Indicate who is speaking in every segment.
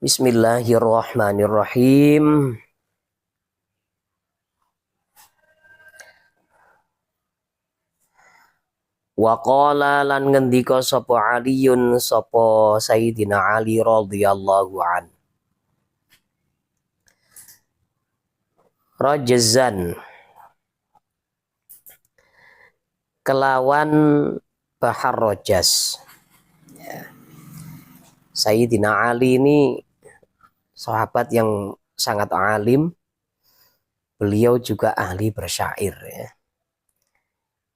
Speaker 1: Bismillahirrahmanirrahim. Wa qala lan ngendika sapa Aliyun sapa Sayyidina Ali radhiyallahu an. Rajazan kelawan bahar rojas. Sayyidina Ali ini sahabat yang sangat alim. Beliau juga ahli bersyair ya.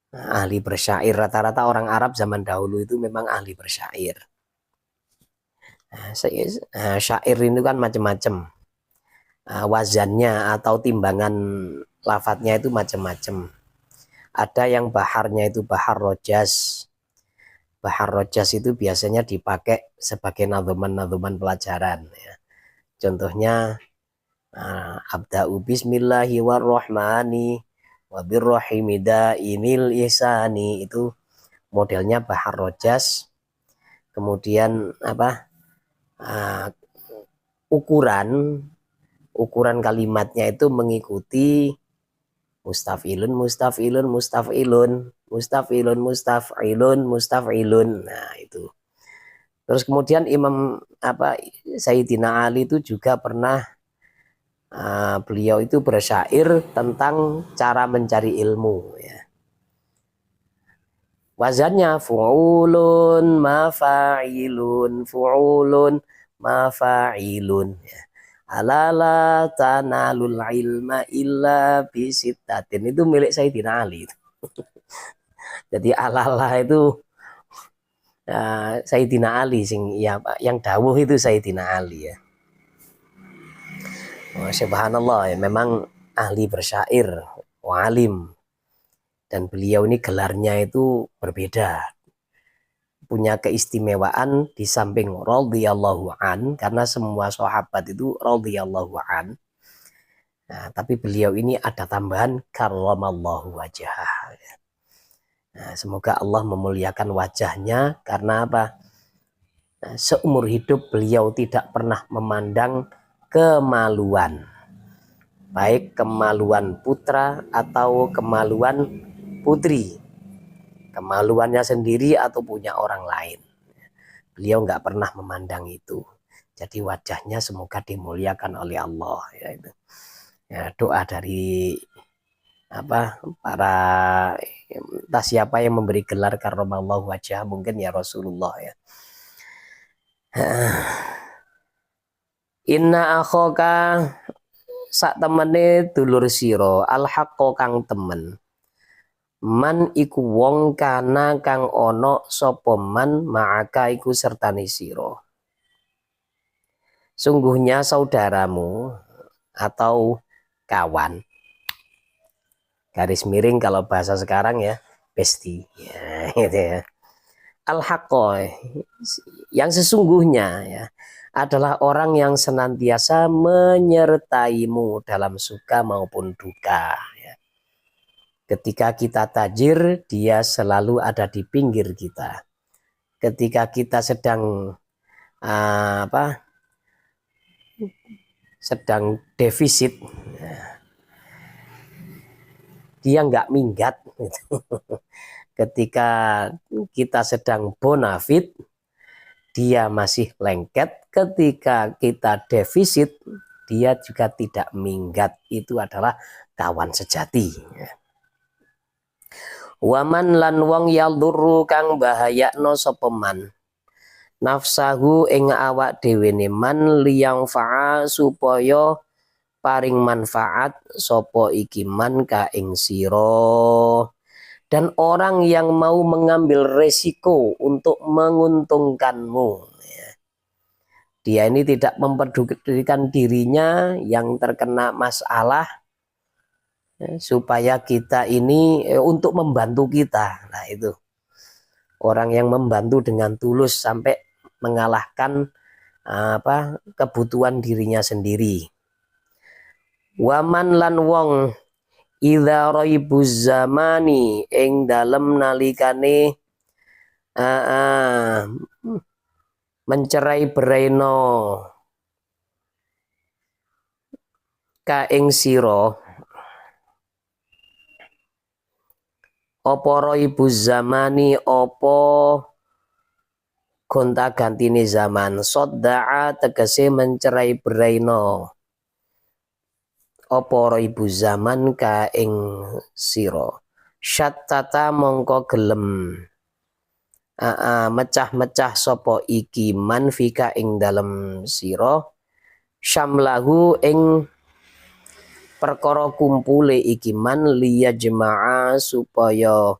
Speaker 1: Ahli bersyair, rata-rata orang Arab zaman dahulu itu memang ahli bersyair. Syair itu kan macam-macam. Wazannya atau timbangan lafadznya itu macam-macam. Ada yang baharnya itu bahar rojas. Bahar rojas itu biasanya dipakai sebagai nadzuman-nadzuman pelajaran ya. Contohnya abda'u bismillahi warrahmani wabirrahimi daimil ihsani, itu modelnya bahar rojas. Kemudian ukuran kalimatnya itu mengikuti mustafilun mustafilun mustafilun mustafilun mustafilun mustafilun. Nah itu. Terus kemudian Sayyidina Ali itu juga pernah beliau itu bersyair tentang cara mencari ilmu ya. Wazannya fu'ulun mafa'ilun fu'ulun mafa'ilun ya. Alala tanalul ilma illa bisittatin, itu milik Sayyidina Ali. Jadi alala itu Sayyidina Ali yang dawuh itu Sayyidina Ali ya. Subhanallah ya, memang ahli bersyair, walim, dan beliau ini gelarnya itu berbeda, punya keistimewaan di samping radhiyallahu an, karena semua sahabat itu radhiyallahu an. Nah, tapi beliau ini ada tambahan karramallahu wajhah. Nah, semoga Allah memuliakan wajahnya, karena apa? Nah, seumur hidup beliau tidak pernah memandang kemaluan, baik kemaluan putra atau kemaluan putri, kemaluannya sendiri atau punya orang lain. Beliau nggak pernah memandang itu. Jadi wajahnya semoga dimuliakan oleh Allah ya itu. Ya, doa dari para entah siapa yang memberi gelar karramallahu wajah, mungkin ya Rasulullah ya. Inna akhaka sak temene dulur sira alhaqo kang temen. Man iku wong kana kang ono sapa man ma'aka iku sertane sira. Sungguhnya saudaramu atau kawan. Garis miring kalau bahasa sekarang ya, bestie. Ya, gitu ya. Al-haqqo yang sesungguhnya ya adalah orang yang senantiasa menyertaimu dalam suka maupun duka ya. Ketika kita tajir, dia selalu ada di pinggir kita. Ketika kita sedang sedang defisit, dia nggak minggat. Ketika kita sedang bonafit, dia masih lengket. Ketika kita defisit, dia juga tidak minggat. Itu adalah kawan sejati. Waman lan wong yaldurru kang bahayakno sapa man nafsahu ing awak dhewe ne man liyang fa'a supaya paring manfaat sapa iki man ka ing sira. Dan orang yang mau mengambil resiko untuk menguntungkanmu ya. Dia ini tidak memperdulikan dirinya yang terkena masalah supaya kita ini untuk membantu kita. Nah itu orang yang membantu dengan tulus sampai mengalahkan kebutuhan dirinya sendiri. Waman lan wong idza raibuz zamani ing dalem nalikane mencerai bereno ka ing sira apa ibu zamani apa gonta-gantine zaman sodda'a tegese mencerai beraino apa ibu zaman ka ing sira syattata mongko gelem mecah-mecah sapa iki manfika ing dalem sira syamlahu ing perkara kumpule iki man liya jema'a supaya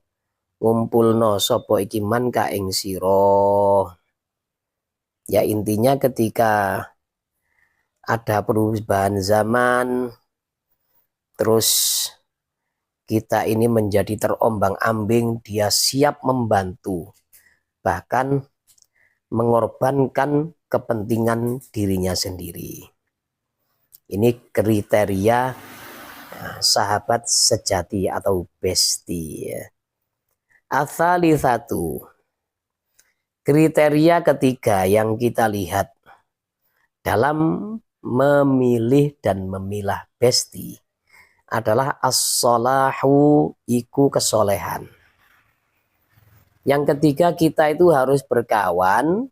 Speaker 1: ngumpulno sapa iki man ka ing sira. Ya intinya ketika ada perubahan zaman terus kita ini menjadi terombang-ambing, dia siap membantu bahkan mengorbankan kepentingan dirinya sendiri. Ini kriteria sahabat sejati atau bestie. Ats-tsalitsatu, kriteria ketiga yang kita lihat dalam memilih dan memilah bestie adalah as-salahu, iku kesolehan. Yang ketiga, kita itu harus berkawan,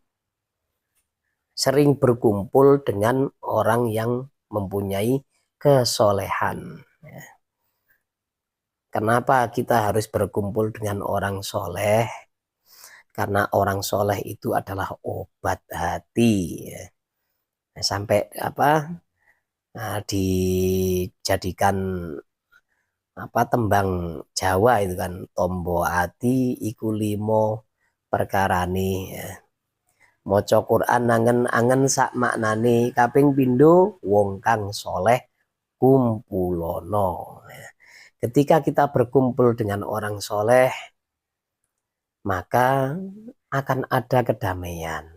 Speaker 1: sering berkumpul dengan orang yang mempunyai kesolehan. Kenapa kita harus berkumpul dengan orang soleh? Karena orang soleh itu adalah obat hati. Sampai dijadikan tembang Jawa itu kan, tombo ati iku limo perkarane. Maca Quran angen-angen sak maknane, kaping pindho wong kang soleh kumpulono. Ketika kita berkumpul dengan orang soleh, maka akan ada kedamaian.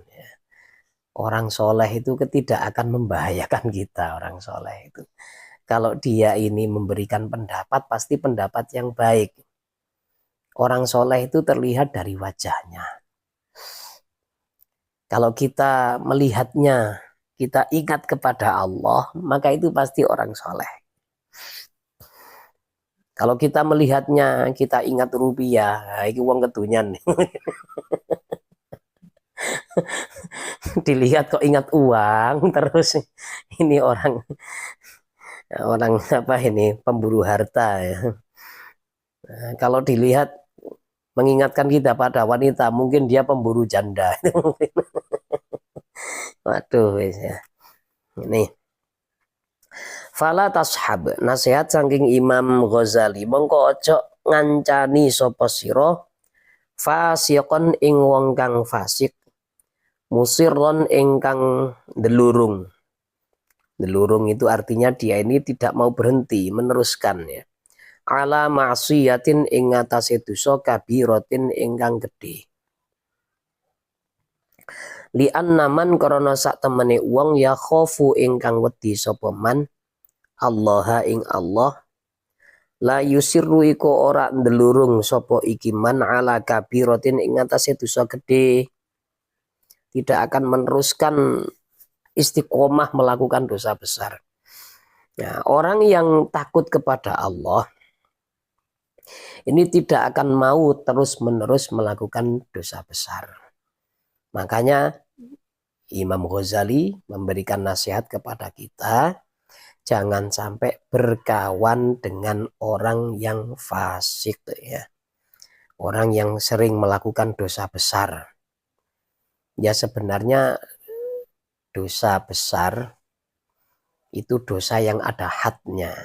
Speaker 1: Orang soleh itu tidak akan membahayakan kita. Orang soleh itu, kalau dia ini memberikan pendapat, pasti pendapat yang baik. Orang soleh itu terlihat dari wajahnya. Kalau kita melihatnya, kita ingat kepada Allah, maka itu pasti orang soleh. Kalau kita melihatnya, kita ingat rupiah, nah, itu uang ketunyan. Dilihat kok ingat uang, terus ini orang pemburu harta ya. Nah, kalau dilihat mengingatkan kita pada wanita, mungkin dia pemburu janda. Waduh, ya. Ini fala tashab, nasihat saking Imam Ghazali, mongko ojo ngancani sapa sira fasiqon ing wong kang fasik, musirron ingkang delurung. Delurung itu artinya dia ini tidak mau berhenti, meneruskan ya. Ala ma'siyatin ing atase dosa kabiratin ingkang gedhe. Li annaman karena sak temene wong ya khofu ingkang wedi sapa man Allah ing Allah la yusirru iku ora ndelurung sapa iki man ala kabiratin ing atase dosa gedhe, tidak akan meneruskan istiqomah melakukan dosa besar. Nah, orang yang takut kepada Allah ini tidak akan mau terus-menerus melakukan dosa besar. Makanya Imam Ghazali memberikan nasihat kepada kita, jangan sampai berkawan dengan orang yang fasik ya. Orang yang sering melakukan dosa besar. Ya sebenarnya dosa besar itu dosa yang ada hadnya.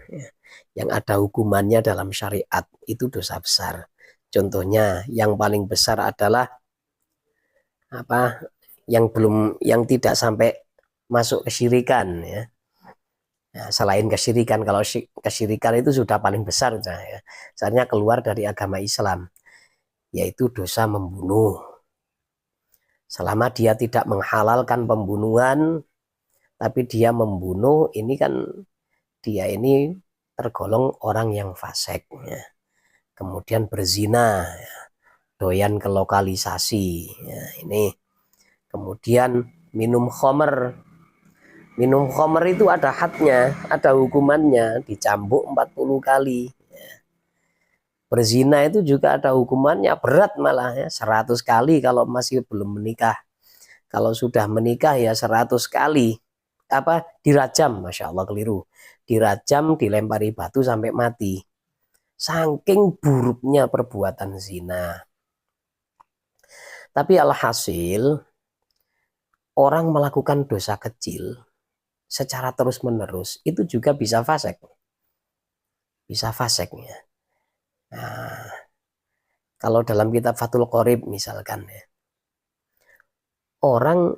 Speaker 1: Ya. Yang ada hukumannya dalam syariat, itu dosa besar. Contohnya yang paling besar adalah yang tidak sampai masuk kesyirikan ya. Nah, selain kesyirikan, kalau kesyirikan itu sudah paling besar ya. Soalnya keluar dari agama Islam, yaitu dosa membunuh. Selama dia tidak menghalalkan pembunuhan, tapi dia membunuh, ini kan dia ini tergolong orang yang fasik ya. Kemudian berzina ya. Doyan ke lokalisasi ya, ini kemudian minum khamr Minum khamr itu ada hadnya, ada hukumannya, dicambuk 40 kali. Berzina itu juga ada hukumannya, berat malah ya, 100 kali kalau masih belum menikah. Kalau sudah menikah ya 100 kali. Apa dirajam, Masya Allah keliru. Dirajam, dilempari batu sampai mati. Saking buruknya perbuatan zina. Tapi alhasil orang melakukan dosa kecil secara terus-menerus itu juga bisa fasik. Bisa fasiknya. Nah, kalau dalam kitab Fathul Qorib misalkan ya, orang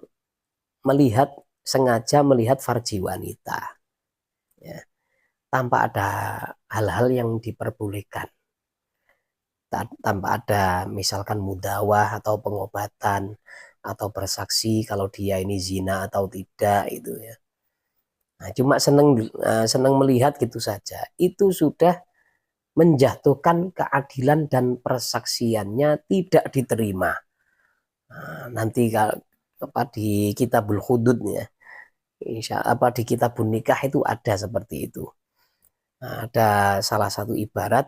Speaker 1: sengaja melihat farji wanita ya, tanpa ada hal-hal yang diperbolehkan, tanpa ada misalkan mudawah atau pengobatan atau bersaksi kalau dia ini zina atau tidak itu ya. Nah, cuma seneng melihat gitu saja. Itu sudah menjatuhkan keadilan dan persaksiannya tidak diterima. Nah, nanti kalau di Kitabul Hudud ya, di Kitabun Nikah itu ada seperti itu. Nah, ada salah satu ibarat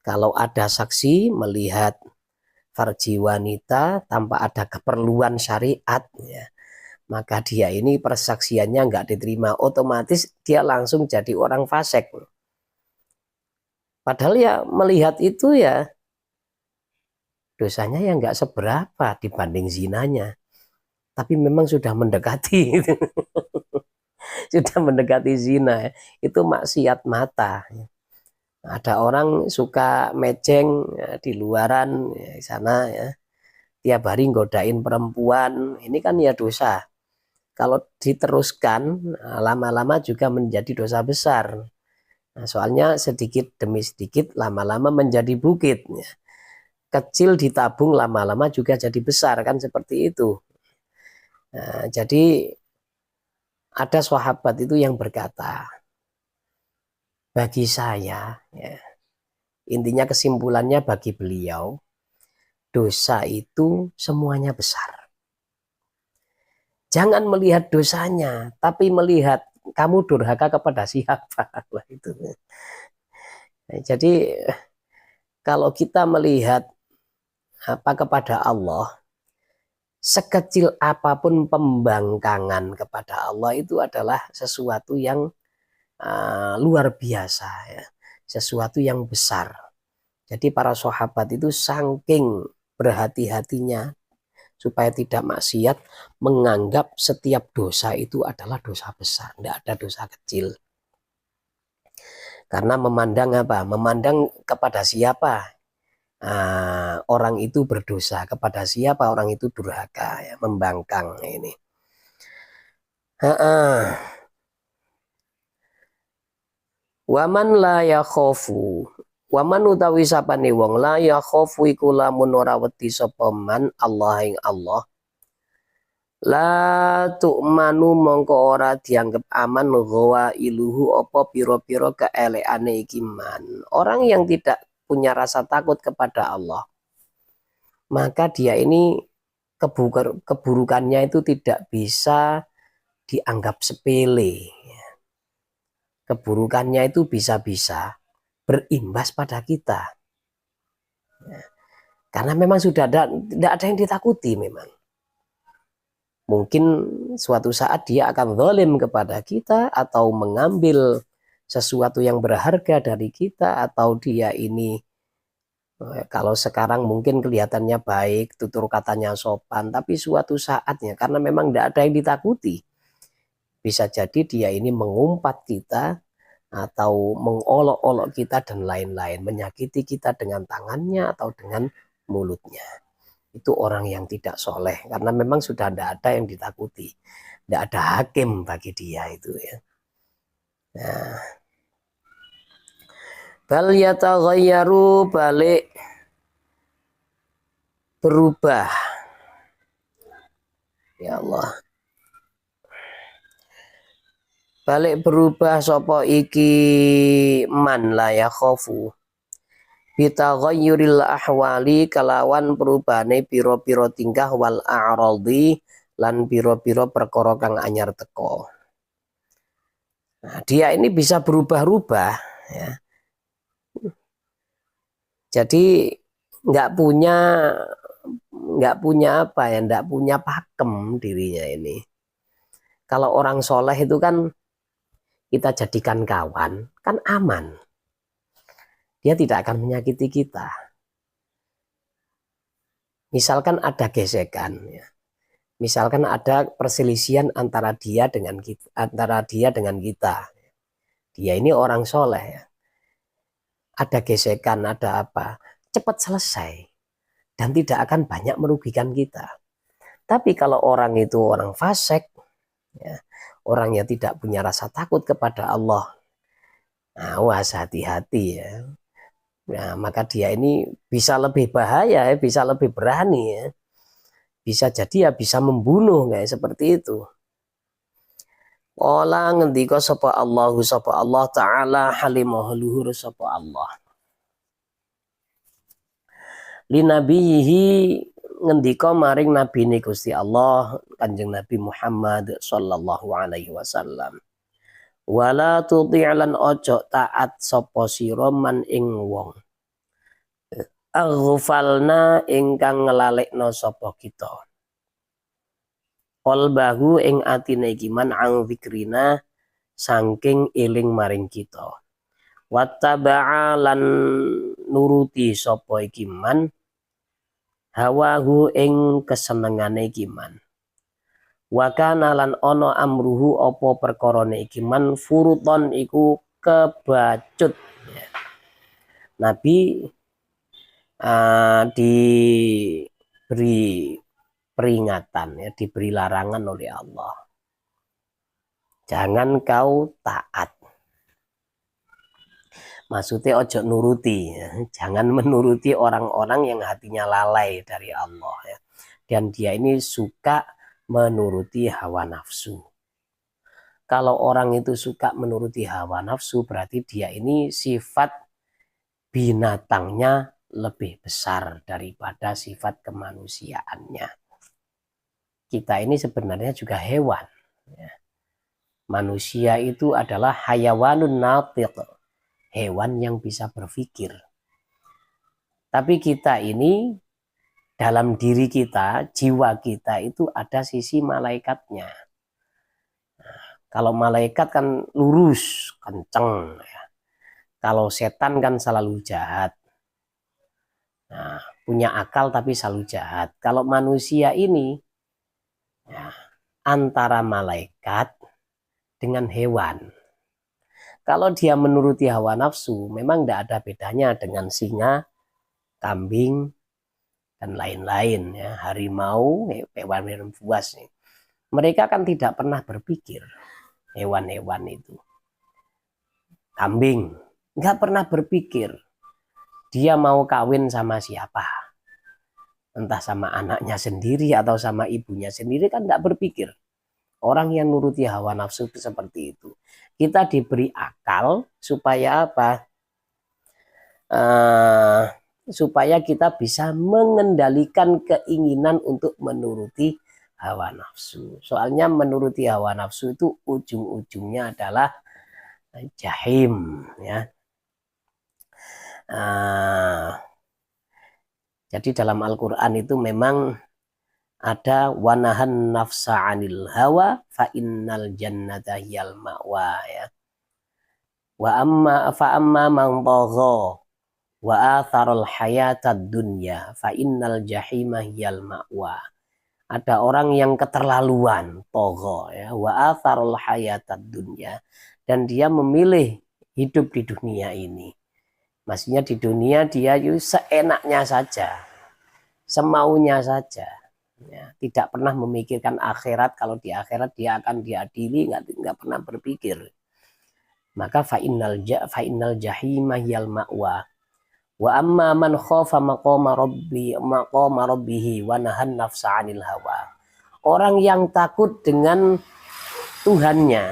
Speaker 1: kalau ada saksi melihat farji wanita tanpa ada keperluan syariat ya, maka dia ini persaksiannya nggak diterima, otomatis dia langsung jadi orang fasik. Padahal ya melihat itu ya dosanya ya nggak seberapa dibanding zinanya, tapi memang sudah mendekati sudah mendekati zina, itu maksiat mata. Ada orang suka meceng ya, di luaran ya, di sana ya, tiap hari godain perempuan, ini kan ya dosa. Kalau diteruskan lama-lama juga menjadi dosa besar. Nah, soalnya sedikit demi sedikit lama-lama menjadi bukit. Ya. Kecil ditabung lama-lama juga jadi besar kan seperti itu. Nah, jadi ada sahabat itu yang berkata, bagi saya, ya, intinya kesimpulannya bagi beliau, dosa itu semuanya besar. Jangan melihat dosanya, tapi melihat kamu durhaka kepada siapa. Itu. Nah, jadi kalau kita melihat apa kepada Allah, sekecil apapun pembangkangan kepada Allah itu adalah sesuatu yang luar biasa, ya. Sesuatu yang besar. Jadi para sahabat itu saking berhati-hatinya supaya tidak maksiat, menganggap setiap dosa itu adalah dosa besar, tidak ada dosa kecil. Karena memandang apa? Memandang kepada siapa orang itu berdosa, kepada siapa orang itu durhaka, ya, membangkang ini. Waman la yakhofu, waman utawi sapane wong la yakhofu iku lamun ora wedi sapa man Allah ing Allah, la tu'manu mongko ora dianggap aman ghawa iluhu apa pira-pira keelekane iki man. Orang yang tidak punya rasa takut kepada Allah, maka dia ini keburukannya itu tidak bisa dianggap sepele. Keburukannya itu bisa-bisa berimbas pada kita. Karena memang sudah tidak ada yang ditakuti memang. Mungkin suatu saat dia akan zalim kepada kita atau mengambil sesuatu yang berharga dari kita, atau dia ini kalau sekarang mungkin kelihatannya baik, tutur katanya sopan, tapi suatu saatnya karena memang tidak ada yang ditakuti, bisa jadi dia ini mengumpat kita atau mengolok-olok kita dan lain-lain, menyakiti kita dengan tangannya atau dengan mulutnya. Itu orang yang tidak soleh, karena memang sudah tidak ada yang ditakuti, tidak ada hakim bagi dia itu ya. Nah, bal yataghayyaru, balik berubah. Ya Allah. Balik berubah sapa iki man la yakhofu bitaghayyuril ahwali, kalawan perubahane pira-pira tingkah, wal a'radhi lan pira-pira perkara kang anyar teka. Nah, dia ini bisa berubah-ubah, ya. Jadi nggak punya apa ya, nggak punya pakem dirinya ini. Kalau orang soleh itu kan kita jadikan kawan, kan aman. Dia tidak akan menyakiti kita. Misalkan ada gesekan, ya. Misalkan ada perselisihan antara dia dengan kita. Dia ini orang soleh, ya. Ada gesekan, ada apa, cepat selesai dan tidak akan banyak merugikan kita. Tapi kalau orang itu orang fasik, ya, orang yang tidak punya rasa takut kepada Allah, awas hati-hati ya. Nah, maka dia ini bisa lebih bahaya, ya, bisa lebih berani ya. Bisa jadi ya bisa membunuh kayak seperti itu. Ola ngendika sapa Allah taala halimah luhur sapa Allah. Linabihi ngendika maring nabi ni Gusti Allah Kanjeng Nabi Muhammad sallallahu alaihi wasallam. Wala tuti'lan ojo taat sapa sira man ing wong aghfalna ingkang nglalekno sapa kita. Qalbahu ing atine iki man ang zikrina saking eling maring kita. Wattaba'a lan nuruti sapa iki man hawahu ing kesenengane iki man. Wa kana lan ana amruhu apa perkarane iki man furuton iku kebacut. Nabi diberi peringatan, ya, diberi larangan oleh Allah. Jangan kau taat. Maksudnya ojo nuruti, ya. Jangan menuruti orang-orang yang hatinya lalai dari Allah, ya. Dan dia ini suka menuruti hawa nafsu. Kalau orang itu suka menuruti hawa nafsu, berarti dia ini sifat binatangnya lebih besar daripada sifat kemanusiaannya. Kita ini sebenarnya juga hewan. Manusia itu adalah hayawanun natiq, hewan yang bisa berpikir. Tapi kita ini, dalam diri kita, jiwa kita itu ada sisi malaikatnya. Nah, kalau malaikat kan lurus, kenceng. Ya. Kalau setan kan selalu jahat. Nah, punya akal tapi selalu jahat. Kalau manusia ini ya, antara malaikat dengan hewan. Kalau dia menuruti hawa nafsu, memang tidak ada bedanya dengan singa, kambing, dan lain-lain. Ya. Harimau, hewan-hewan buas. Mereka kan tidak pernah berpikir, hewan-hewan itu. Kambing, nggak pernah berpikir. Dia mau kawin sama siapa? Entah sama anaknya sendiri atau sama ibunya sendiri kan nggak berpikir. Orang yang nuruti hawa nafsu seperti itu. Kita diberi akal supaya apa? Supaya kita bisa mengendalikan keinginan untuk menuruti hawa nafsu. Soalnya menuruti hawa nafsu itu ujung-ujungnya adalah jahim, ya. Jadi dalam Al-Quran itu memang ada wanahan nafsa anil hawa fa innal jannata hiyal ma'wa, ya. Wa amma man tagha wa atharal hayatad dunya fa innal jahima hiyal ma'wa. Ada orang yang keterlaluan, tagha, ya, wa atharal hayatad dunya, dan dia memilih hidup di dunia ini. Maksudnya di dunia dia seenaknya saja, semaunya saja, ya, tidak pernah memikirkan akhirat. Kalau di akhirat dia akan diadili, nggak pernah berpikir. Maka fa innal jahima hiyal ma'wa. Wa amma man khafa maqama rabbihi wa nahan nafsa 'anil hawa. Orang yang takut dengan Tuhannya.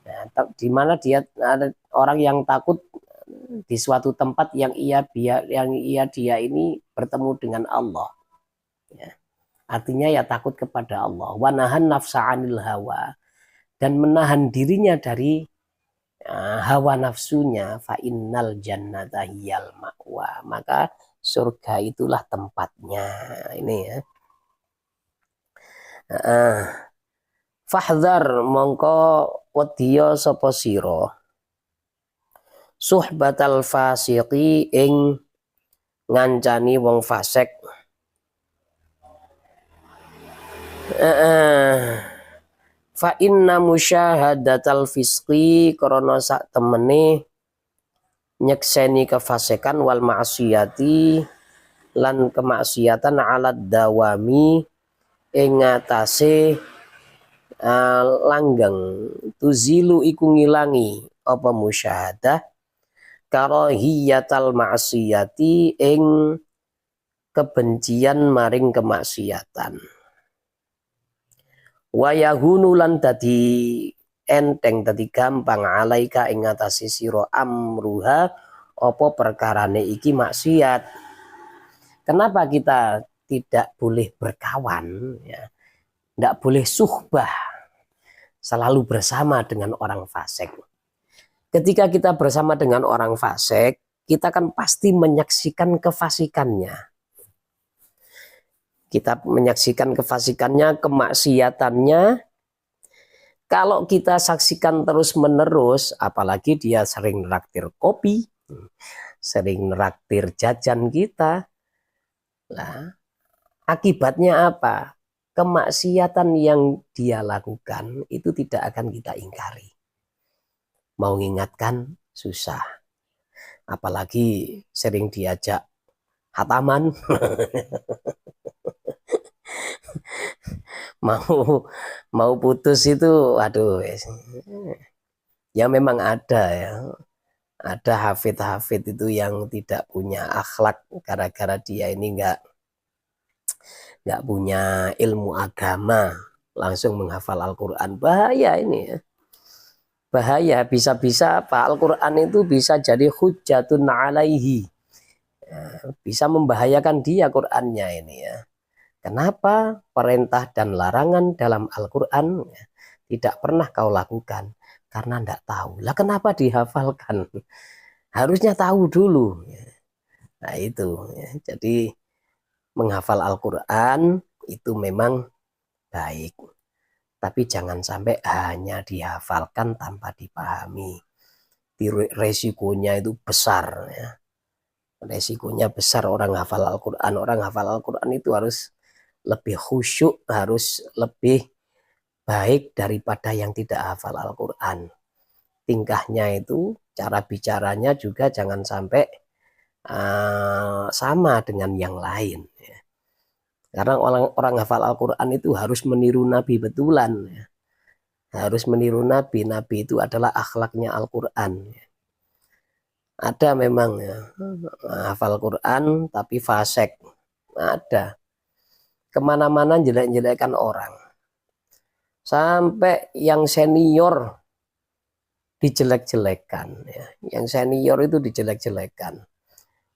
Speaker 1: Nah, di mana dia ada orang yang takut di suatu tempat yang dia ini bertemu dengan Allah. Ya. Artinya ya takut kepada Allah. Wa nahan nafsa 'anil hawa. dan menahan dirinya dari hawa nafsunya, fa innal jannata hiyal ma'wa, maka surga itulah tempatnya. Ini ya. Fahdhar mongko wedya sapa sira suhbatal fasiqi ing ngancani wong fasik. Fa inna musyahadatal fisqi krana sak temene nyekseni kefasikan wal ma'siyati lan kemaksiatan alat dawami ing ngatasé langgeng tuzilu iku ngilangi apa musyahadah karahiyatal ma'siyati ing kebencian maring kemaksiatan. Wayahunu lan dadi enteng dadi gampang alaika ing ngatasi sira amruha apa perkarane iki maksiat. Kenapa kita tidak boleh berkawan ya? Tidak boleh suhbah selalu bersama dengan orang fasik. Ketika kita bersama dengan orang fasik, kita kan pasti menyaksikan kefasikannya. Kita menyaksikan kefasikannya, kemaksiatannya. Kalau kita saksikan terus-menerus, apalagi dia sering neraktir kopi, sering neraktir jajan kita, nah, akibatnya apa? Kemaksiatan yang dia lakukan itu tidak akan kita ingkari. Mau mengingatkan susah. Apalagi sering diajak hataman. mau putus itu aduh ya memang ada ya, ada hafid itu yang tidak punya akhlak gara-gara dia ini nggak punya ilmu agama langsung menghafal Al-Quran. Bahaya ini ya, bahaya. Bisa-bisa apa, Al-Quran itu bisa jadi hujjatun alaihi, bisa membahayakan dia Qurannya ini ya. Kenapa perintah dan larangan dalam Al-Quran tidak pernah kau lakukan? Karena tidak tahu. Lah kenapa dihafalkan? Harusnya tahu dulu. Nah itu. Jadi menghafal Al-Quran itu memang baik. Tapi jangan sampai hanya dihafalkan tanpa dipahami. Resikonya itu besar. Ya. Resikonya besar orang hafal Al-Quran. Orang hafal Al-Quran itu harus lebih khusyuk, harus lebih baik daripada yang tidak hafal Al-Quran. Tingkahnya itu, cara bicaranya juga jangan sampai sama dengan yang lain. Karena orang hafal Al-Quran itu harus meniru Nabi betulan. Harus meniru Nabi. Nabi itu adalah akhlaknya Al-Quran. Ada memang ya, hafal Quran tapi fasik. Ada. Kemana-mana jelek-jelekan orang. Sampai yang senior dijelek-jelekan. Ya. Yang senior itu dijelek-jelekan.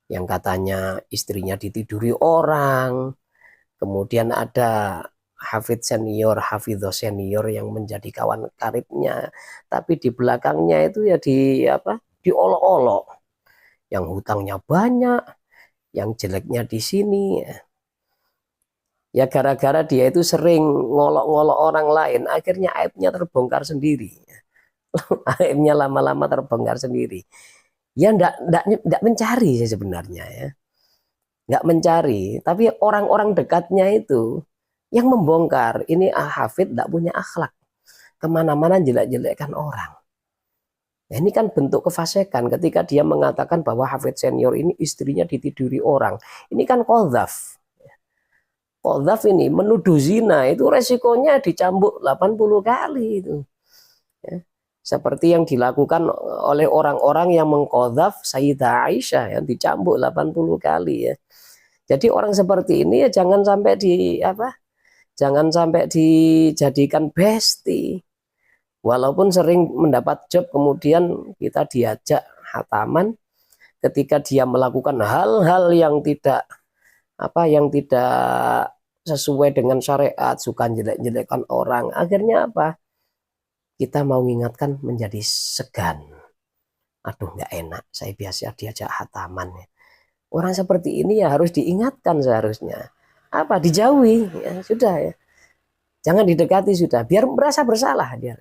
Speaker 1: Yang katanya istrinya ditiduri orang. Kemudian ada hafid senior, hafidho senior yang menjadi kawan karibnya. Tapi di belakangnya itu ya diolok-olok. Yang hutangnya banyak. Yang jeleknya di sini ya. Ya gara-gara dia itu sering ngolok-ngolok orang lain, akhirnya aibnya terbongkar sendiri. Aibnya lama-lama terbongkar sendiri. Ya enggak mencari sih sebenarnya ya. Enggak mencari, tapi orang-orang dekatnya itu yang membongkar. Ini hafid enggak punya akhlak. Kemana-mana jelek-jelekkan orang. Nah, ini kan bentuk kefasikan ketika dia mengatakan bahwa hafid senior ini istrinya ditiduri orang. Ini kan qadzaf. Qadzaf ini menuduh zina itu resikonya dicambuk 80 kali itu. Ya. Seperti yang dilakukan oleh orang-orang yang mengqadzaf Sayyidah Aisyah yang dicambuk 80 kali ya. Jadi orang seperti ini ya jangan sampai dijadikan besti. Walaupun sering mendapat job kemudian kita diajak hataman ketika dia melakukan hal-hal yang tidak sesuai dengan syariat, suka jelek-jelekan orang. Akhirnya apa? kita mau mengingatkan menjadi segan. Aduh, nggak enak, saya biasa diajak hataman. Orang seperti ini ya harus diingatkan seharusnya. Apa, dijauhi, ya sudah ya. Jangan didekati sudah, biar merasa bersalah dia.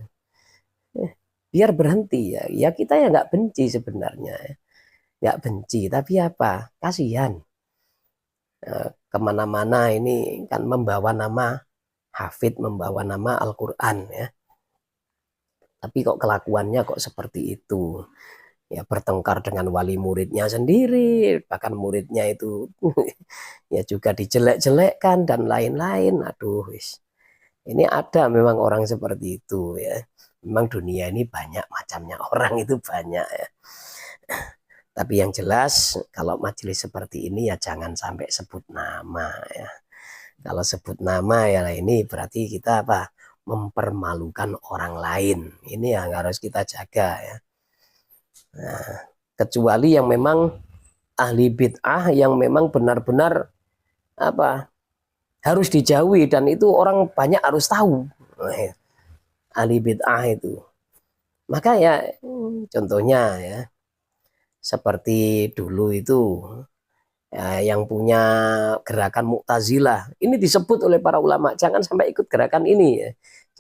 Speaker 1: Biar berhenti ya. Ya kita ya nggak benci sebenarnya. Nggak benci, tapi apa? Kasihan. Kemana-mana ini kan membawa nama Hafid, membawa nama Al-Quran ya. Tapi kok kelakuannya kok seperti itu. Ya bertengkar dengan wali muridnya sendiri, bahkan muridnya itu ya juga dijelek-jelekkan dan lain-lain. Aduh, ini ada memang orang seperti itu ya. Memang dunia ini banyak macamnya, orang itu banyak ya. Tapi yang jelas kalau majelis seperti ini ya jangan sampai sebut nama ya. Kalau sebut nama ya ini berarti kita apa? Mempermalukan orang lain. Ini yang harus kita jaga ya. Nah, kecuali yang memang ahli bid'ah yang memang benar-benar apa? Harus dijauhi dan itu orang banyak harus tahu. Ahli bid'ah itu. Maka ya contohnya ya seperti dulu itu ya, yang punya gerakan Mu'tazilah ini disebut oleh para ulama jangan sampai ikut gerakan ini ya.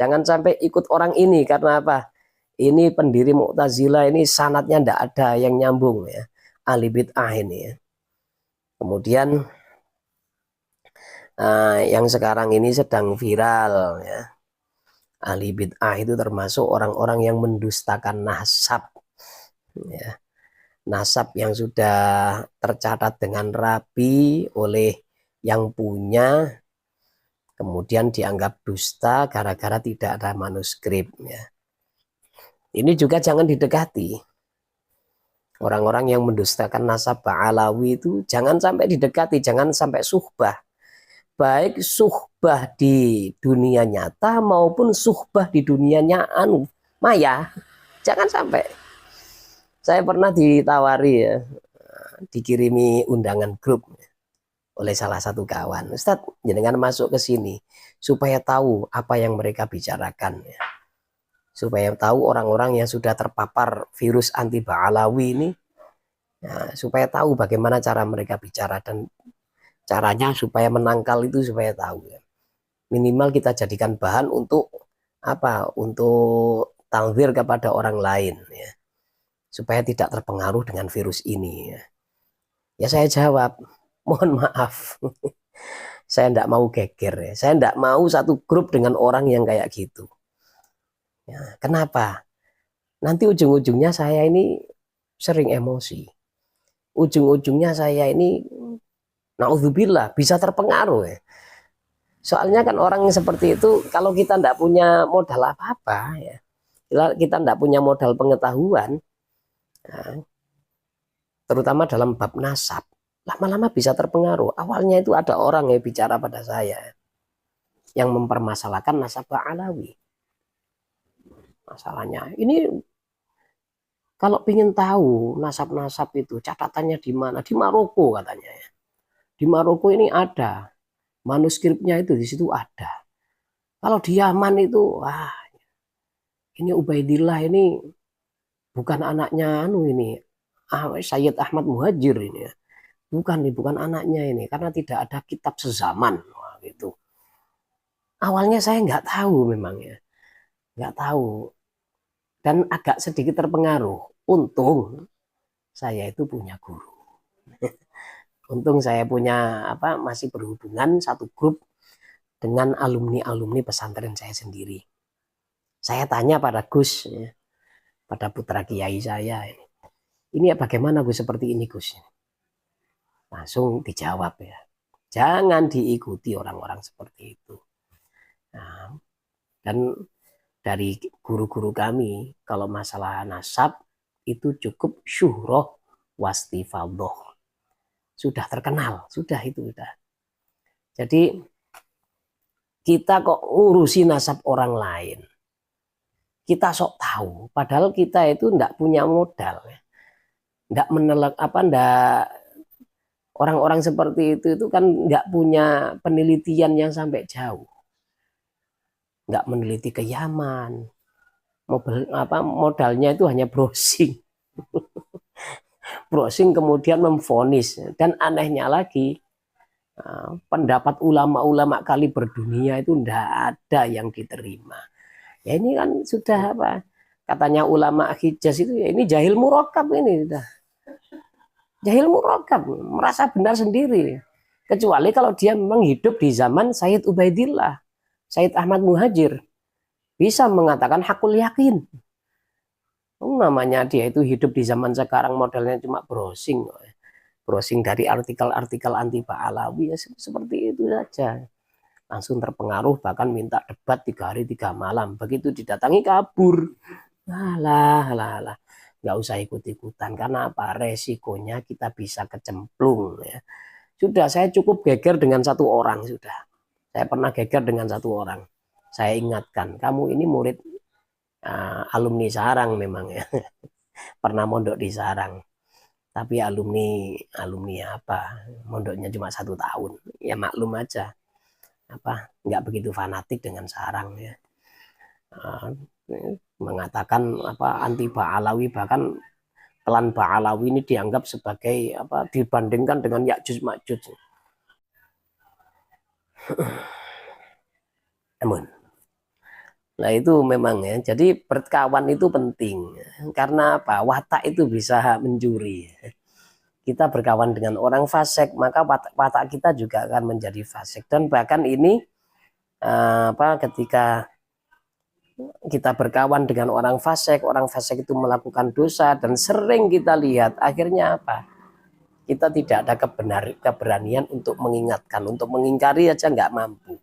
Speaker 1: Jangan sampai ikut orang ini karena apa? Ini pendiri Mu'tazilah ini sanadnya tidak ada yang nyambung ya. Ahli bid'ah ini ya. Kemudian yang sekarang ini sedang viral ya. Ahli bid'ah itu termasuk orang-orang yang mendustakan nasab ya. Nasab yang sudah tercatat dengan rapi oleh yang punya kemudian dianggap dusta gara-gara tidak ada manuskrip ya. Ini juga jangan didekati. Orang-orang yang mendustakan nasab Ba'alawi itu jangan sampai didekati, jangan sampai suhbah. Baik suhbah di dunia nyata maupun suhbah di dunianya maya. Jangan sampai. Saya pernah ditawari ya, dikirimi undangan grup oleh salah satu kawan. Ustadz, jangan masuk ke sini supaya tahu apa yang mereka bicarakan ya. Supaya tahu orang-orang yang sudah terpapar virus anti Ba'alawi ini ya, supaya tahu bagaimana cara mereka bicara dan caranya supaya menangkal itu supaya tahu ya. Minimal kita jadikan bahan untuk apa? Untuk tangzir kepada orang lain ya. Supaya tidak terpengaruh dengan virus ini ya. Ya saya jawab, mohon maaf. Saya tidak mau geger ya. Saya tidak mau satu grup dengan orang yang kayak gitu. Ya, kenapa? Nanti ujung-ujungnya saya ini sering emosi. Ujung-ujungnya saya ini naudzubillah bisa terpengaruh ya. Soalnya kan orang yang seperti itu kalau kita tidak punya modal apa-apa ya. Kita tidak punya modal pengetahuan. Nah, terutama dalam bab nasab. Lama-lama bisa terpengaruh. Awalnya itu ada orang yang bicara pada saya yang mempermasalahkan nasab Ba'alawi. Masalahnya ini kalau ingin tahu nasab-nasab itu catatannya di mana? Di Maroko katanya ya. Di Maroko ini ada manuskripnya itu di situ ada. Kalau di Yaman itu wah ini Ubaidillah ini bukan anaknya ini Sayyid Ahmad Muhajir ini ya. Bukan anaknya ini karena tidak ada kitab sezaman gitu. Awalnya saya nggak tahu memang ya, nggak tahu dan agak sedikit terpengaruh. Untung saya itu punya guru. Untung saya punya apa masih berhubungan satu grup dengan alumni-alumni pesantren saya sendiri. Saya tanya pada Gus, ya, pada putra kiai saya ini ya bagaimana Gus seperti ini Gus? Langsung dijawab ya. Jangan diikuti orang-orang seperti itu. Nah, dan dari guru-guru kami, kalau masalah nasab itu cukup syuhroh wastifadhoh. Sudah terkenal, sudah itu sudah. Jadi kita kok ngurusi nasab orang lain. Kita sok tahu, padahal kita itu enggak punya modal. Enggak menelak apa enggak orang-orang seperti itu kan nggak punya penelitian yang sampai jauh, nggak meneliti ke Yaman, modalnya itu hanya browsing. Browsing kemudian memvonis. Dan anehnya lagi, pendapat ulama-ulama kali berdunia itu tidak ada yang diterima. Ya ini kan sudah apa? Katanya ulama Hijaz itu ya ini jahil murakab ini sudah. Jahil murakab, merasa benar sendiri. Kecuali kalau dia memang hidup di zaman Sayyid Ubaidillah, Sayyid Ahmad Muhajir, bisa mengatakan hakul yakin. Namanya dia itu hidup di zaman sekarang modelnya cuma browsing. Browsing dari artikel-artikel anti Ba'alawi ya seperti itu saja. Langsung terpengaruh bahkan minta debat 3 hari 3 malam. Begitu didatangi kabur. Alah. Nggak usah ikut-ikutan. Karena apa? Resikonya kita bisa kecemplung. Ya. Sudah, saya cukup geger dengan satu orang. Sudah. Saya pernah geger dengan satu orang. Saya ingatkan, kamu ini murid alumni Sarang memang ya. Pernah mondok di Sarang. Tapi alumni apa? Mondoknya cuma 1 tahun. Ya maklum aja. Nggak begitu fanatik dengan Sarang ya. Mengatakan anti Ba'alawi, bahkan klan Ba'alawi ini dianggap sebagai dibandingkan dengan Ya'juj Ma'juj. Namun, nah itu memang ya. Jadi berkawan itu penting karena apa? Watak itu bisa mencuri. Kita berkawan dengan orang fasik, maka watak kita juga akan menjadi fasik. Dan bahkan ini ketika kita berkawan dengan orang fasik itu melakukan dosa dan sering kita lihat akhirnya apa? Kita tidak ada keberanian untuk mengingatkan, untuk mengingkari aja nggak mampu.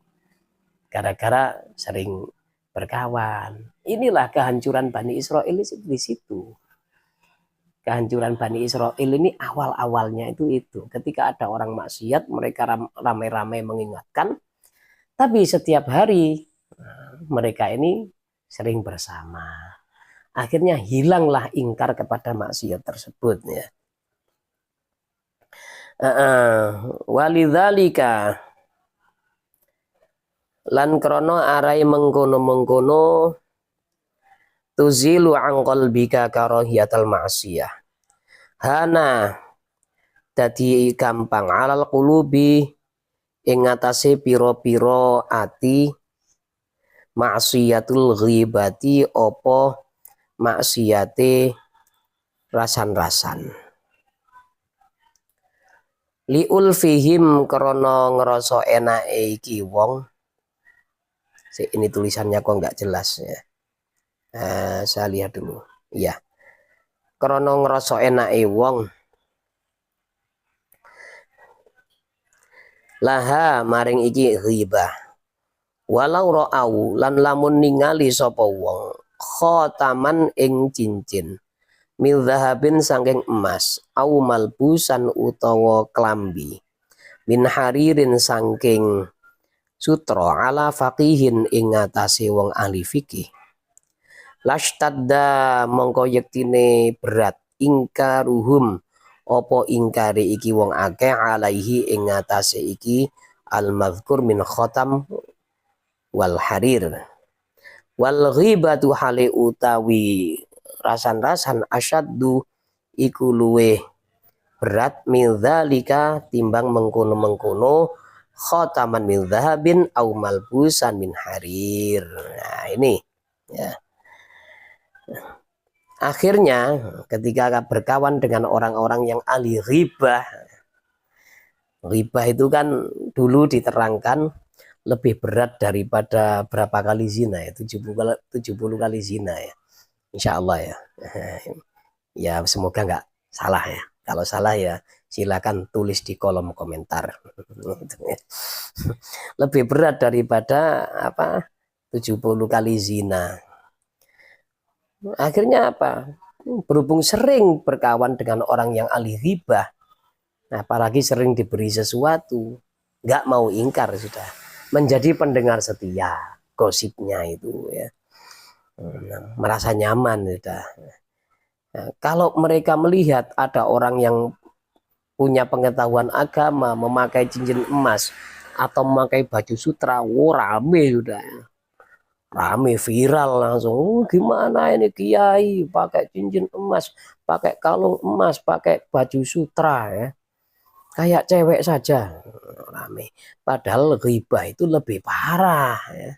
Speaker 1: Gara-gara sering berkawan. Inilah kehancuran Bani Israil di situ. Kehancuran Bani Israil ini awal-awalnya itu. Ketika ada orang maksiat, mereka ramai-ramai mengingatkan. Tapi setiap hari mereka ini sering bersama. Akhirnya hilanglah ingkar kepada maksiat tersebut ya. Walidzalika lan krono arai mengkono tuzilu an qalbika karahiyatal ma'siyah. Hana dadi gampang alal qulubi ing atase pira-pira ati maksiatul ghibati opo maksiate rasan-rasan. Liul fihim krono ngerasa enake iki wong. Ini tulisannya kok nggak jelas ya. Saya lihat dulu. Iya. Krono ngerasa enake wong. Laha maring iki ghibah. Walau ra'au lan lamun ningali sapa wong khotaman ing cincin mil zahabin saking emas au malbusan utawa klambi min haririn saking sutra ala faqihin ing atase wong ahli fikih lashtadda mongko yektine berat ingkaruhum apa ingkare iki wong akeh alaihi ing atase iki al mazkur min khotam wal harir wal ghibatu hale utawi rasan-rasan asyaddu iku luweh berat min dzalika timbang mengkono-mengkono khataman min dzahabin au malbusan min harir. Nah ini ya. Akhirnya ketika berkawan dengan orang-orang yang ahli ghibah itu kan dulu diterangkan lebih berat daripada berapa kali zina ya, 70 kali zina ya. Insya Allah ya. Ya semoga nggak salah ya. Kalau salah ya silakan tulis di kolom komentar. Lebih berat daripada 70 kali zina. Akhirnya apa? Berhubung sering berkawan dengan orang yang ahli ghibah, apalagi sering diberi sesuatu, nggak mau ingkar sudah. Menjadi pendengar setia gosipnya itu ya, merasa nyaman sudah. Nah, kalau mereka melihat ada orang yang punya pengetahuan agama memakai cincin emas atau memakai baju sutra, rame sudah. rame viral langsung. Gimana ini kiai pakai cincin emas, pakai kalung emas, pakai baju sutra ya, kayak cewek saja, rame. Padahal ghibah itu lebih parah ya.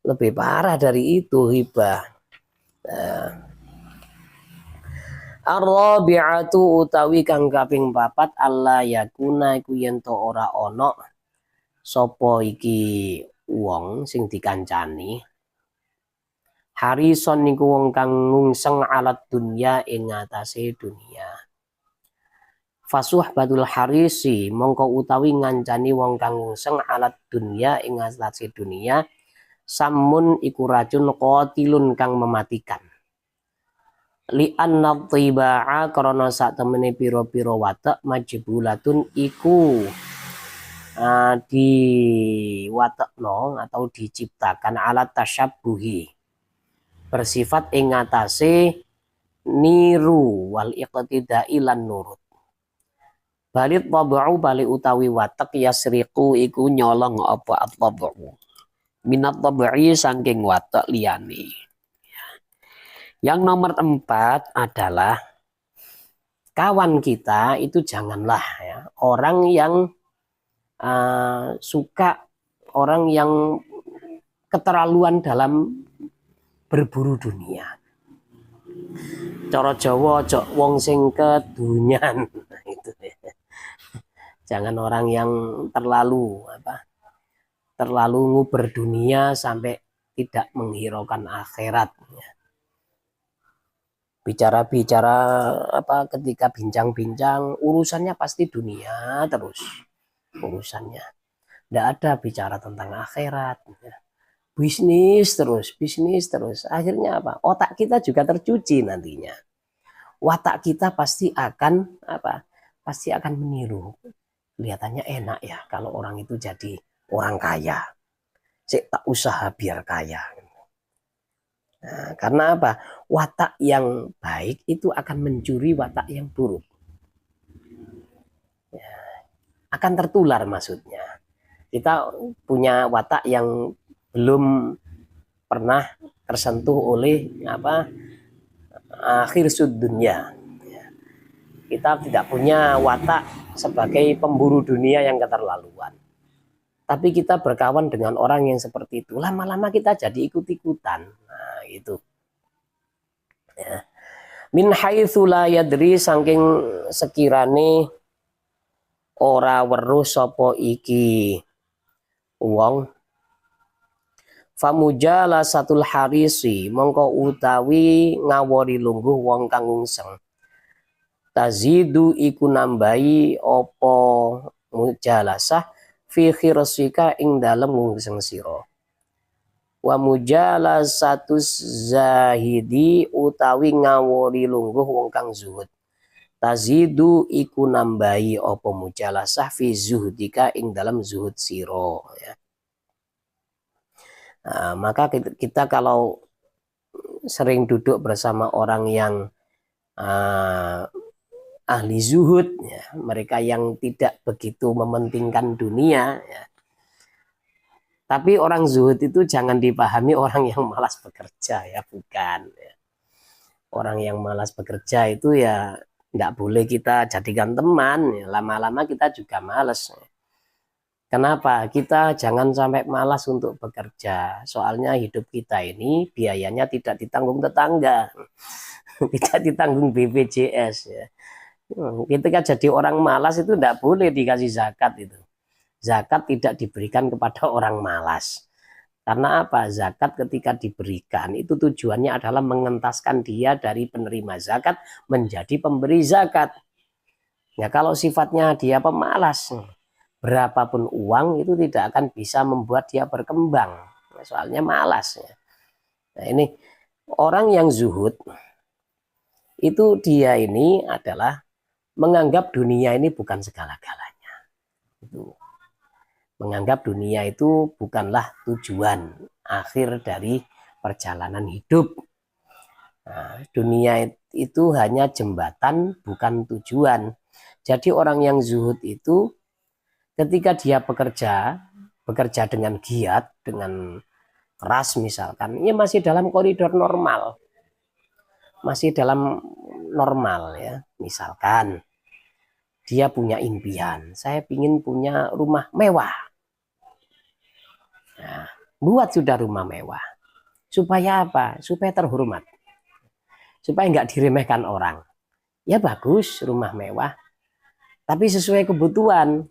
Speaker 1: Lebih parah dari itu ghibah. Ar-rabi'atu utawi kang kaping papat Allah yakuna iku yen to ora ana sapa iki wong sing dikancani harison niku wong kang ngungseng alat dunya ing ngatasé dunia. Fasuh badul harisi mongko utawi ngancani wong kang ngungseng alat dunya ing ngatasé dunia samun iku racun qatilun kang mematikan. Li anna tiba'a karena sak temene piro-piro watak majbulatun iku di watakno atau diciptakan alat tasyabbuhi bersifat ing ngatasé niru wal iqtidai lan nurut. Balit tab'u bali utawi watak yasriqu iku nyolong apa at-tab'u minat tab'i saking watak liyane. Yang nomor 4 adalah kawan kita itu janganlah ya orang yang suka, orang yang keterlaluan dalam berburu dunia. Cara Jawa ojo wong sing kedunyan itu ya. Jangan orang yang terlalu nguber dunia sampai tidak menghiraukan akhirat ya. Bicara-bicara ketika bincang-bincang urusannya pasti dunia terus urusannya, tidak ada bicara tentang akhirat ya. bisnis terus akhirnya apa, otak kita juga tercuci nantinya, watak kita pasti akan meniru, kelihatannya enak ya kalau orang itu jadi orang kaya, saya tak usaha biar kaya. Nah, karena apa? Watak yang baik itu akan mencuri watak yang buruk. Ya, akan tertular maksudnya. Kita punya watak yang belum pernah tersentuh oleh akhir dunia. Ya. Kita tidak punya watak sebagai pemburu dunia yang keterlaluan. Tapi kita berkawan dengan orang yang seperti itu, lama-lama kita jadi ikut-ikutan. Nah, itu. Ya. Min haitsu la yadri saking sekirane ora weruh sapa iki wong famujala satul harisi mongko utawi ngawori lungguh wong kang ngungseng tazidu iku nambahi apa mujalasah fi khirsika ing dalem ngungseng sira. Wa mujalasatus zahidi utawi ngawori lungguh wong kang zuhud tazidu iku nambahi apa mujalasah fi zuhdika ing dalam zuhud siro ya. Nah, maka kita kalau sering duduk bersama orang yang ahli zuhud ya, mereka yang tidak begitu mementingkan dunia ya. Tapi orang zuhud itu jangan dipahami orang yang malas bekerja ya, bukan ya. Orang yang malas bekerja itu ya tidak boleh kita jadikan teman ya. Lama-lama kita juga malas. Kenapa? Kita jangan sampai malas untuk bekerja. Soalnya hidup kita ini biayanya tidak ditanggung tetangga, tidak ditanggung BPJS ya. Ketika jadi orang malas itu tidak boleh dikasih zakat itu. Zakat tidak diberikan kepada orang malas. Karena apa? Zakat ketika diberikan itu tujuannya adalah mengentaskan dia dari penerima zakat menjadi pemberi zakat. Ya kalau sifatnya dia pemalas, berapapun uang itu tidak akan bisa membuat dia berkembang. Soalnya malas. Nah ini orang yang zuhud itu dia ini adalah menganggap dunia ini bukan segala-galanya. Itu. Menganggap dunia itu bukanlah tujuan akhir dari perjalanan hidup. Nah, dunia itu hanya jembatan, bukan tujuan. Jadi orang yang zuhud itu ketika dia bekerja dengan giat, dengan keras misalkan, ini masih dalam koridor normal, masih dalam normal ya. Misalkan dia punya impian, saya ingin punya rumah mewah. Nah, buat sudah rumah mewah. Supaya apa? Supaya terhormat. Supaya nggak diremehkan orang. Ya bagus rumah mewah, tapi sesuai kebutuhan.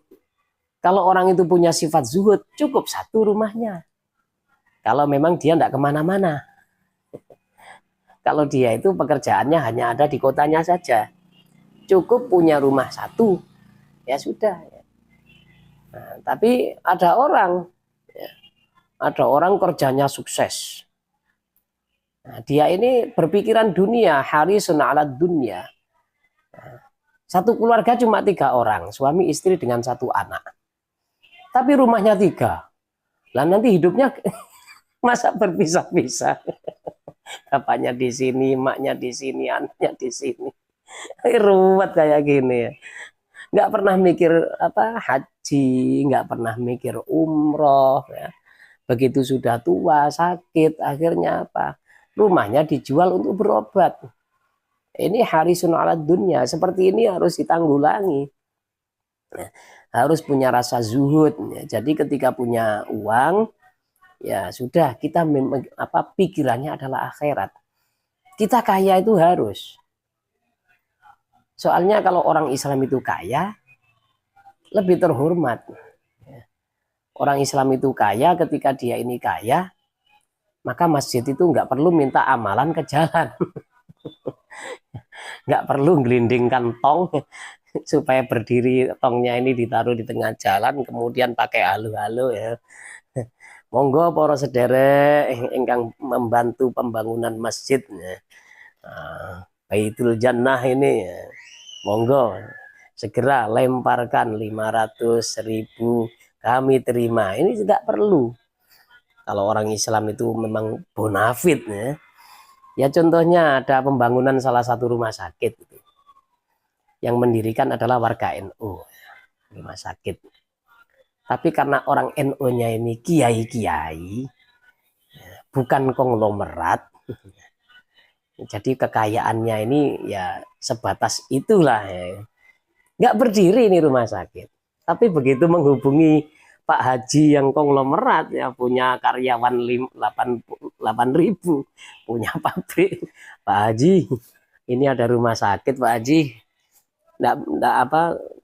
Speaker 1: Kalau orang itu punya sifat zuhud, cukup satu rumahnya. Kalau memang dia tidak kemana-mana. Kalau dia itu pekerjaannya hanya ada di kotanya saja, cukup punya rumah satu, ya sudah. Nah, tapi ada orang kerjanya sukses. Nah, dia ini berpikiran dunia, harisun ala dunia. Nah, satu keluarga cuma 3 orang, suami istri dengan 1 anak. Tapi rumahnya 3. Lah nanti hidupnya masa berpisah-pisah. Bapaknya di sini, emaknya di sini, anaknya di sini. Ruwet kayak gini ya. Nggak pernah mikir haji, nggak pernah mikir umroh. Ya. Begitu sudah tua, sakit, akhirnya apa? Rumahnya dijual untuk berobat. Ini harisun ala dunia. Seperti ini harus ditanggulangi. Nah, harus punya rasa zuhud. Ya. Jadi ketika punya uang, ya sudah kita pikirannya adalah akhirat. Kita kaya itu harus. Soalnya kalau orang Islam itu kaya, lebih terhormat. Orang Islam itu kaya, ketika dia ini kaya, maka masjid itu nggak perlu minta amalan ke jalan. Nggak perlu gelindingkan tong supaya berdiri, tongnya ini ditaruh di tengah jalan, kemudian pakai halo-halo ya. Monggo para sederek ingkang membantu pembangunan masjid ya. Baitul Jannah ini ya. Monggo segera lemparkan 500.000 kami terima. Ini tidak perlu. Kalau orang Islam itu memang bonafit ya. Ya contohnya ada pembangunan salah satu rumah sakit itu. Yang mendirikan adalah warga NU. Rumah sakit. Tapi karena orang NU-nya ini kiai-kiai, bukan konglomerat, jadi kekayaannya ini ya sebatas itulah. Ya. Nggak berdiri ini rumah sakit. Tapi begitu menghubungi Pak Haji yang konglomerat, ya punya karyawan 8.000, punya pabrik. Pak Haji, ini ada rumah sakit Pak Haji. Nggak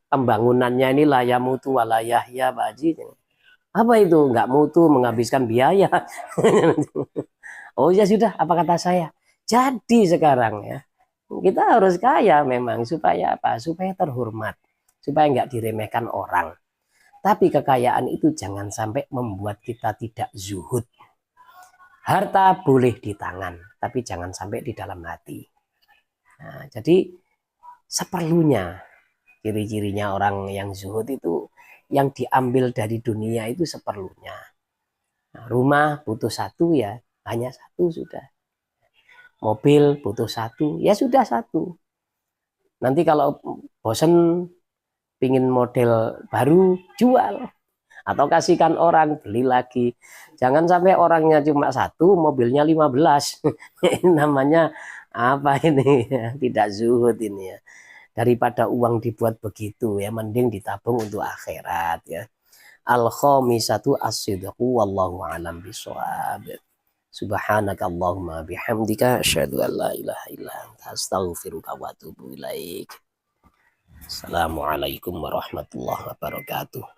Speaker 1: pembangunannya ini layak mutu walayah ya Pak Haji. Apa itu? Nggak mutu, menghabiskan biaya. Oh ya sudah, apa kata saya? Jadi sekarang ya, kita harus kaya memang supaya apa? Supaya terhormat, supaya nggak diremehkan orang. Tapi kekayaan itu jangan sampai membuat kita tidak zuhud. Harta boleh di tangan, tapi jangan sampai di dalam hati. Nah, jadi seperlunya. Ciri-cirinya orang yang zuhud itu yang diambil dari dunia itu seperlunya. Nah, rumah butuh 1 ya hanya 1 sudah. Mobil butuh 1 ya sudah 1. Nanti kalau bosen pingin model baru jual atau kasihkan orang beli lagi. Jangan sampai orangnya cuma 1, mobilnya 15. Ini namanya apa ini? Tidak zuhud ini ya. Daripada uang dibuat begitu ya, mending ditabung untuk akhirat ya. Al-khamisatu as-sidqu wallahu a'lam bishawab. Subhanakallahumma bihamdika asyhadu an la ilaha illa anta astaghfiruka wa atubu ilaik. Assalamualaikum warahmatullahi wabarakatuh.